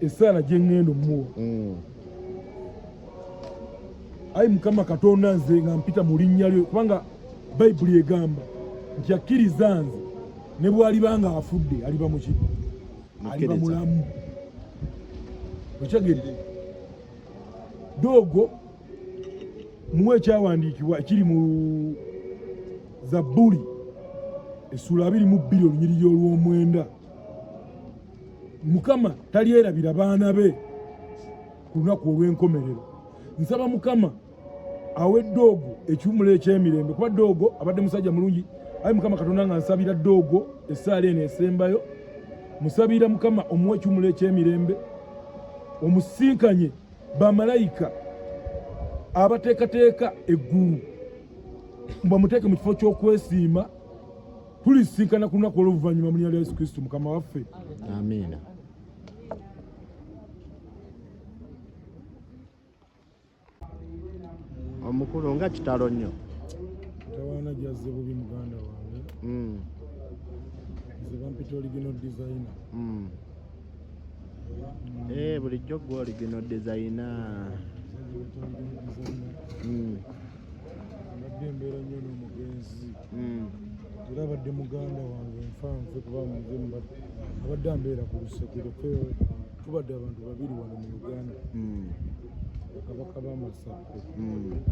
essaala gye ŋŋenda omuwa ayi Mukama Katonda nze nga mpita mu linnya lyo kubanga Bayibuli egamba nti akkiriza nze ne bw'alibanga afudde aliba muki aliba mulamu okyegedde Doogo muwe ekyawandiikibwa ekiri mu Zabbuli essula 22 olunyiriri olw'omwenda. Mukama talyerabira baana be ku lunaku olw'enkomerero. Nsaba Mukama awe Doogo ekiwumulo eky'emirembe kuba Doogo abadde musajja mulungi. Ayi Mukama Katonda nga nsabira Doogo essaala eno esembayo, musabira Mukama omuwe ekiwumulo eky'emirembe, omusinkanye bamalayika abateekateeka eggulu bamuteeke mu kifo ky'okwesiima tulisinkana ku lunaku olw'oluvannyuma mu linnya lya Yesu Kristo Mukama waffe. Amiina. Omukulu nga kitalo nnyo. Tawaana gyazze bubi muganda wange. Nze bampita original designer. Bulijjo gwe original designer. Abadde embeera nnyo n'omugenzi. Era abadde muganda wange nfanfe kuba nze abadde ambeera ku lusekere tubadde abantu babiri wano mu Uganda. Bakabaka b'Amasappe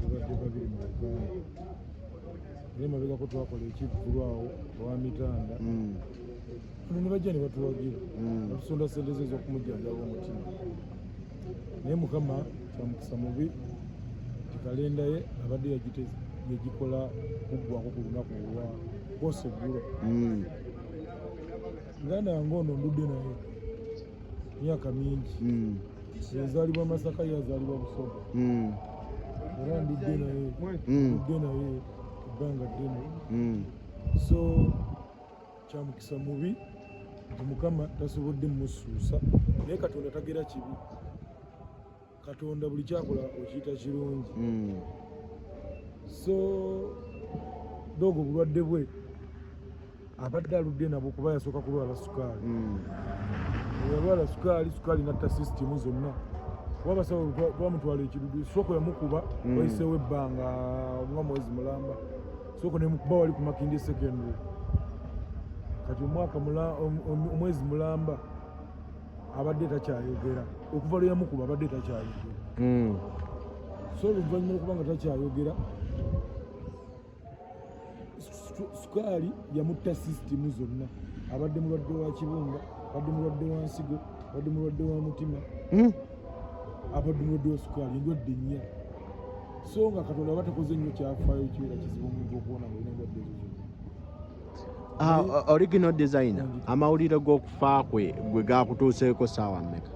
tubadde babiri mu Uganda. Naye mabegako twakola ekivvulu awo owa Mitanda. Ano ne bajja ne batuwagira batusonda ssente ze ez'okumujjanjaba omutima. Naye Mukama kyamukisa mubi ti kalenda ye abadde yagikola kuggwako ku lunaku olwa Koseggulo. Muganda wange ono ndudde naye myaka mingi. Yazaalibwa Masaka yazaalibwa Busoga. Era ndudde naye ebbanga ddene. So kyamukisa mubi nti Mukama tasobodde mmusuusa naye Katonda tagera kibi. Katonda buli kyakola okiyita kirungi. So Doogo obulwadde bwe abadde aludde nabwo kuba yasooka kulwala sukaali. Yalwala sukaali natta sisitimu zonna. Kuba abasawo bamutwala ekidudu sooko yamukuba wayiseewo ebbanga nga mwezi mulamba. Sooko nemukuba wali ku Makindye secondary. Kati omwezi mulamba abadde takyayogera. Okuva lwe yamukuba abadde takyayogera. So oluvannyuma lwokubanga takyayogera sukaali yamutta sisitimu zonna. Abadde mulwadde wa kibumba, abadde mulwadde wa nsigo, abadde mulwadde wa mutima, abadde mulwadde wa sukaali, endwadde nnya. So nga Katonda aba takoze nnyo kyafaayo kibeera kizibu omuntu okuwona ngaolina endwadde ezo. Original designer, amawulire g'okufa kwe gwe gakutuuseeko ssaawa mmeka?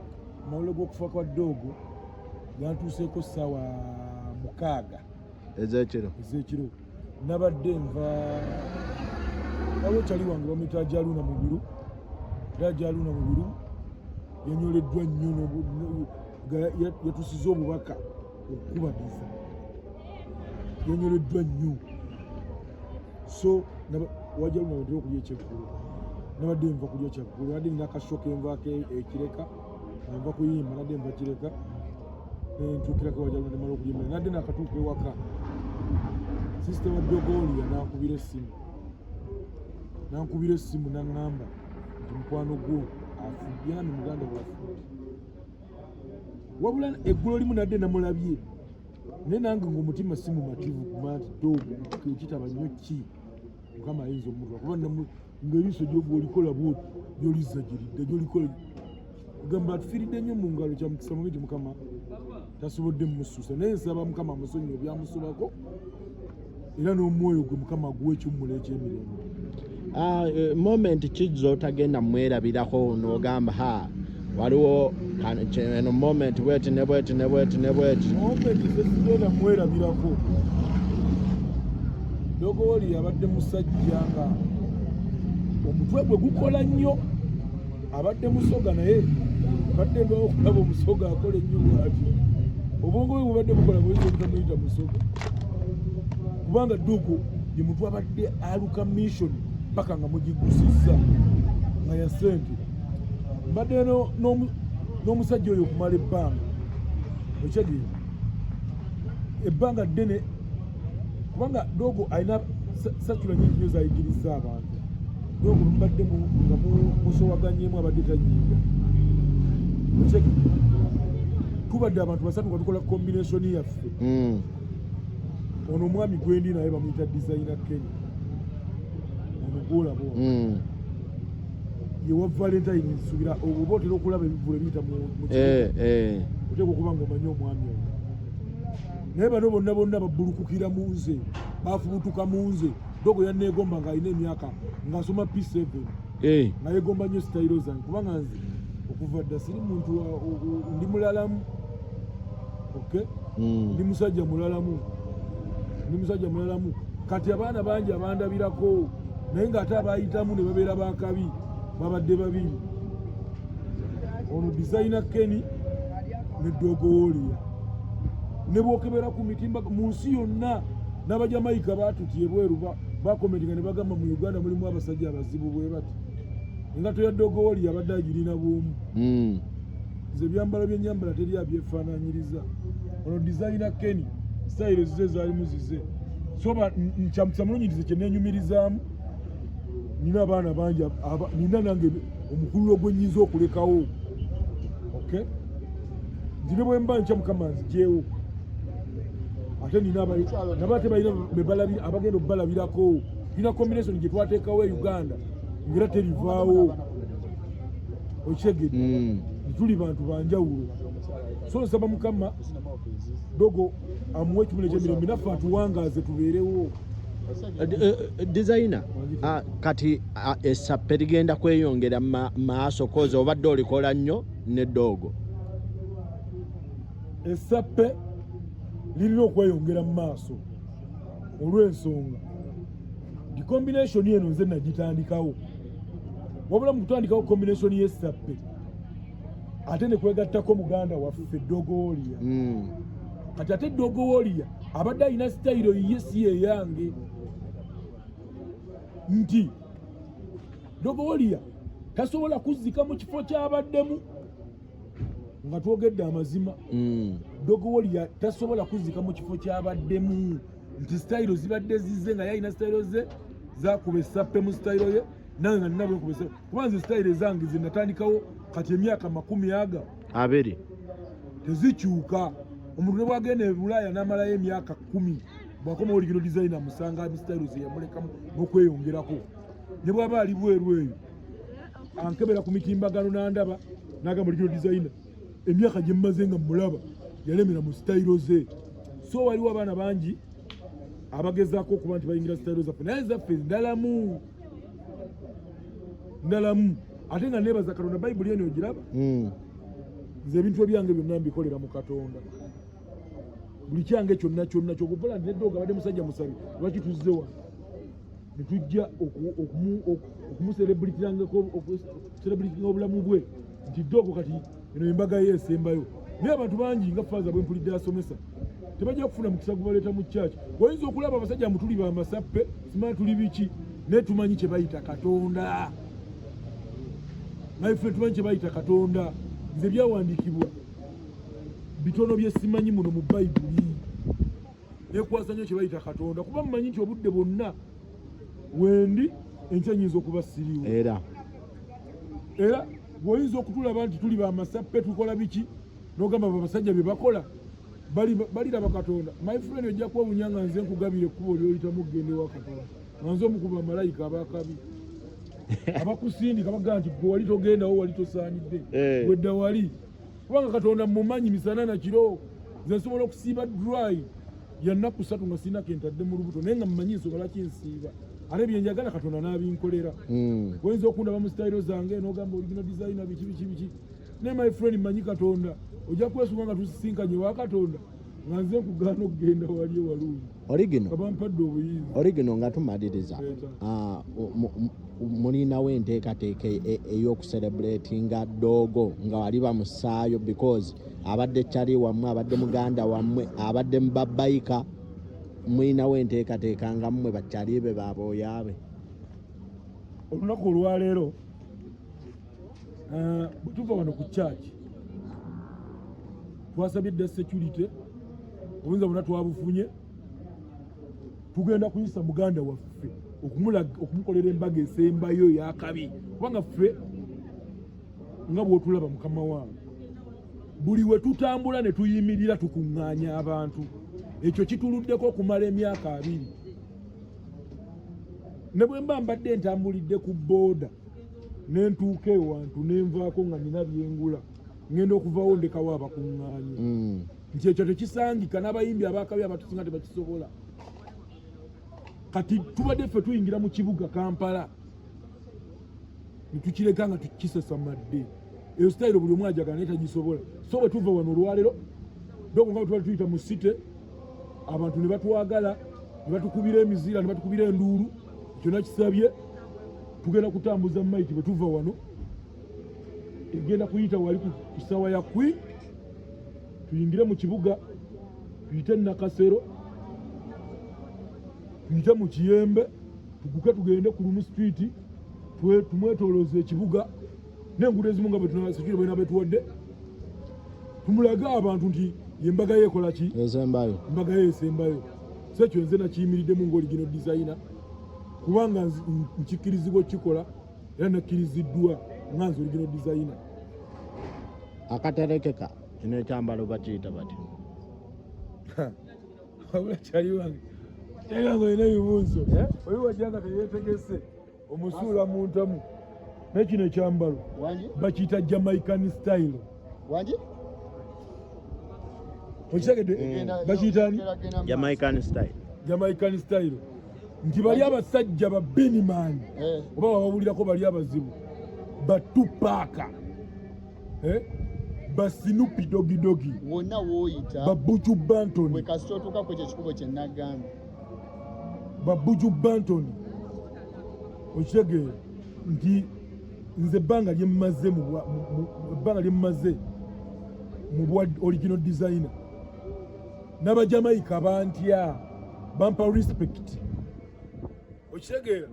Amawulire g'okufa kwa Doogo gantuuseeko ssaawa 6 ez'ekiro. Nabadde nva waliwo kyali wange bamuyita Ajaluuna Mubiru. Era Ajaluuna Mubiru yanyoleddwa nnyo yatusiza obubaka okukubadiza. Yanyoleddwa nnyo. So Ajaluuna batera okulya ekyeggulu. Nabadde nva kulya kyeggulu. Nabadde nina akasooka envaako ekireka. Nva kuyimba nabadde nva kireka. Ntuukirako Ajaluuna ne mala okuyimba. Nabadde nakatuuka ewaka. Sisita wa Doogo nankubira essimu n'aŋŋamba nti mukwano gwo afudde. Yambi muganda bw'afudde. Wabula eggulo limu nadde namulabye. Naye nange ng'omutima si mumativu kuba nti Doogo ekitaba nnyo ki Mukama ayinza omutwa kuba ng'eriiso gy'olikola bwoti gy'olizza giridde gy'olikola gamba atufiiridde nnyo mu ngalo. Kyamukisa mubi nti Mukama tasobodde mmusuusa. Naye nsaba Mukama amusonyiwe byamusobako era n'omwoyo gwe Mukama aguwe ekiwummulo eky'emirembe. Moment kizza otagenda mwerabirako n'ogamba waliwo eno moment bweti ne bweti. Moment zesigenda mwerabirako. Doogo abadde musajja nga omutwe gwe gukola nnyo. Abadde musoga naye badde ndwawo okulaba omusoga akola ennyo bw'ati. Obwongo bwe bubadde bukola bweyinza obutamuyita musoga. Kubanga Doogo ye muntu abadde aluka mission paka nga mugigusizza nga ya ssente. Mbadde n'omusajja oyo okumala ebbanga okitegeera ebbanga ddene kubanga Dogo alina sakula nyingi nnyo zayigiriza abantu Dogo mubadde nga musowaganyemu abadde tanyinga okitegeera tubadde abantu basatu nga tukola combination yaffe ono omwami gwendi naye bamuyita designer Kenya ono gwolabo yewa Valentine nsubira oba otera okulaba ebivule biyita mu oteeka okuba nga omanyi omwami ono naye bano bonna babulukukira mu nze bafubutuka mu nze Dogo yanneegomba ng'alina emyaka ng'asoma P7 nga yeegomba nnyo sitayiro zange kubanga nze okuva dda siri muntu ndi mulalamu ndi musajja mulalamu kati abaana bangi abandabirako naye ng'ate abayitamu ne babeera bakabi babadde babiri ono designer Kenny ne Dogo Warrior ne bwokebera ku mitimba mu nsi yonna n'abajamaika baatutye bweru bakomentinga ne bagamba mu Uganda mulimu abasajja abazibu bwe bati engato ya Dogo Warrior abadde agirina bwomu nze ebyambalo byenyambala teri abyefaananyiriza ono designer Kenny style zize zaalimu zize soba nkyamutsa mulungi kye neenyumirizaamu nina abaana bangi nina nange omukululo gwe nnyinza okulekawo ndine bwe mba nkya Mukama nzigyewo ate nina nabate balina abagenda okubalabirako tulina combination gye twateekawo e Uganda ngera terivaawo okitegedde tuli bantu banjawulo so nsaba Mukama Dogo amuwe ekibuli ekyemirembe naffe atuwangaaze tubeerewo designer kati essappe ligenda kweyongera maaso koze obadde olikola nnyo ne Dogo essappe lirina okweyongera mu maaso olw'ensonga di combination eno nze nagitandikawo wabula mu kutandikawo combination y'essappe ate ne kwegattako muganda waffe Dogo Warrior kati ate Dogo Warrior abadde alina sitayiro ye si yeyange nti Dogo Warrior tasobola kuzzika mu kifo ky'abaddemu nga twogedde amazima Dogo Warrior tasobola kuzzika mu kifo ky'abaddemu nti sitayiro zibadde zizze nga yalina sitayiro ze zakuba essappe mu sitayiro ye nange nga nina bwenkuba essappe kuba nze sitayiro ezange ze natandikawo kati emyaka 20 tezikyuka omuntu ne bwagenda e Bulaaya n'amalayo emyaka 10 bw'akoma original designer musanga sitayiro ze yamulekamu n'okweyongerako ne bw'aba ali bweru eyo ankebera ku mitimbagano n'andaba n'agamba original designer emyaka gye mmaze nga mulaba yalemera mu sitayiro ze so waliwo abaana bangi abagezaako okuba nti bayingira sitayiro zaffe naye zaffe ndalamu ate nga neebaza Katonda Bayibuli eno ogiraba nze ebintu ebyange byonna mbikolera mu Katonda buli kyange kyonna kyokuvola nti nedde ogabadde musajja musabi lwaki tuzze wano ne tujja okumuserebulitinga obulamu bwe nti Dogo kati eno embaga ye esembayo naye abantu bangi nga faaza bwe mpulidde asomesa tebajja kufuna mukisa gubaleeta mu kyaki oyinza okulaba abasajja mutuli bamasappe simala tuli biki naye tumanyi kye bayita Katonda naye ffe tumanyi kye bayita Katonda nze byawandiikibwa bitono bye simanyi muno mu Bayibuli neekwasa nnyo kye bayita Katonda kuba mumanyi nti obudde bwonna wendi enkya nyinza okuba siriwo era bw'oyinza okutulaba nti tuli bamasappe tukola biki n'ogamba abasajja bye bakola baliraba Katonda my friend ojja kuba bunyanga nze nkugabire ekkubo lyoyitamu okugenda ewa Katonda nga nze omukuba malayika abakabi abakusindika bagamba nti gwe wali togendawo wali tosaanidde wedda wali kubanga Katonda mumanyi misana na kiro nze nsobola okusiiba dry ya nnaku 3 nga sirina kentadde mu lubuto naye nga mumanyi nsobola kinsiiba ate byenjagala Katonda n'abinkolera oyinza okundaba mu sitayiro zange n'ogamba original designer biki naye my friend mmanyi Katonda ojja kwesunga nga tusisinkanye wa Katonda nga nze nkugaana okugenda wali ewalungi kabampadde obuyinza origino nga tumaliriza mulinawo enteekateeka ey'okucelebratinga Dogo nga wali bamusaayo because abadde kyali wammwe abadde muganda wammwe abadde mubabbayika mulinawo enteekateeka nga mmwe bakyalibe babooyaabe olunaku olwaleero bwe tuva wano ku kyaki twasabye dda security obuyinza bwonna twabufunye tugenda kuyisa muganda waffe okumukolera embaga esembayo yakabi kubanga ffe nga bw'otulaba mukama wange buli we tutambula ne tuyimirira tukuŋŋaanya abantu ekyo kituluddeko okumala emyaka 2 ne bwe mba mbadde ntambulidde ku booda ne ntuuka ewantu ne nvaako nga nina byengula ngenda okuvawo ndekawo abakuŋŋaanye nti ekyo tekisangika n'abayimbi abakabi abatusinga tebakisobola kati tubadde ffe tuyingira mu kibuga Kampala ne tukireka nga tukisasamadde eyo sitayiro buli omu ajagala naye tagisobola so bwe tuva wano olwaleero doko nga bwe twali tuyita mu site abantu ne batwagala ne batukubira emiziira ne batukubira enduulu kyonna kisabye tugenda kutambuza maiti bwe tuva wano egenda kuyita wali ku kisawa ya kwi tuyingire mu kibuga tuyite Nakasero tuyite mu Kiyembe tuguke tugende ku Lumu Street tumwetolooza ekibuga n'enguudo ezimu nga betunabasukire bwena betuwadde tumulaga abantu nti yembaga yekola ki esembayo embaga yesembayo so ekyo nze nakiyimiriddemu ng'original designer kubanga nkikkirizibwa okukikola era nakkiriziddwa nga nze original designer. Akaterekeka kino ekyambalo bakiyita bati wabula kyali wange olina ebibuuzo oli wajjanga teyeetegese omusuula mu ntamu naye kino ekyambalo bakiyita Jamaican style okitegedde bakiyitani Jamaican style nti bali abasajja ba Benimani oba babawulirako bali abazibu ba Tupac ba Snoop Doggy wonna wooyita ba Buju Banton bwe kasita otuuka ku ekyo kikubo kye nagambye ba Buju Banton okitegeera nti nze ebbanga lyemmaze mu bwa original designer n'Abajamaika bantya bampa respect okitegeera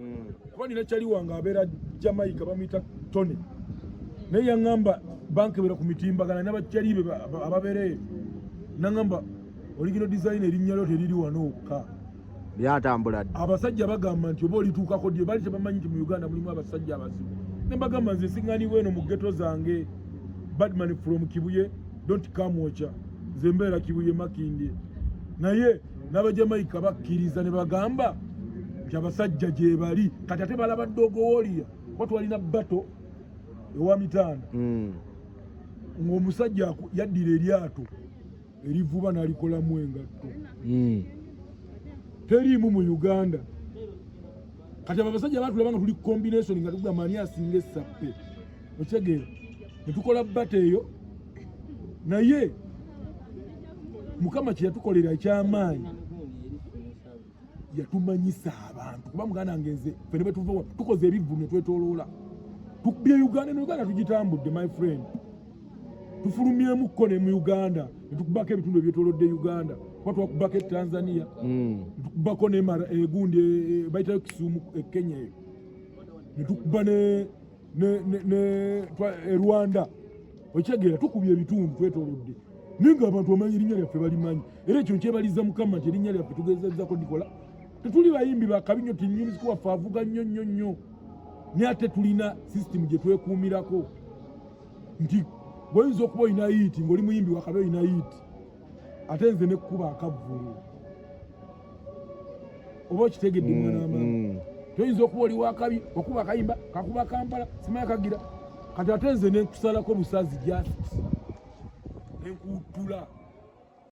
kuba nina kyali wange abeera Jamaica bamuyita Tony naye yaŋŋamba bankebera ku mitimbagana n'abakyalibe ababeereyo naŋŋamba original designer erinnya lyo teriri wano wokka byatambula dda abasajja bagamba nti oba olituukako dye bali tebamanyi nti mu Uganda mulimu abasajja abazibu ne mbagamba nze siŋŋanibwa eno mu ghetto zange Badman from Kibuye don't come watcha nze mbeera Kibuye Makindye naye n'Abajamaika bakkiriza ne bagamba nti abasajja gye bali kati ate balaba Dogowoliya kuba twalina bato ewa mitanda ng'omusajja yaddira eryato erivuba n'alikolamu engatto teriimu mu Uganda kati abo abasajja batulaba nga tuli combination nga tugamba ani asinga essappe okitegeera ne tukola bato eyo naye Mukama kye yatukolera ekyamaanyi yatumanyisa abantu kuba muganda ngenze ffe ne betuva tukoze ebivvu ne twetoloola tukubye Uganda ne Uganda tugitambudde my friend tufulumyemukko ne mu Uganda ne tukubako ebitundu ebyetolodde Uganda kuba twakubako e Tanzania tukubako egundi bayitayo Kisumu e Kenya eyo ne tukuba ne Rwanda okitegeera tukubye ebitundu twetolodde naye nga abantu bamanyi erinnya lyaffe balimanyi era ekyo nkyebaliza Mukama nti erinnya lyaffe tugezezaako likola tetuli bayimbi bakabinyo ti music waffe avuga nnyo naye ate tulina system gye twekuumirako nti bw'oyinza okuba olina yiiti ng'oli muyimbi wakabe olina yiiti ate nze nekkuba akavvulu oba okitegedde mwana wamaama toyinza okuba oli wakabi okuba akayimba kakuba Kampala simanya kagira kati ate nze nenkusalako busazi just nenkuutula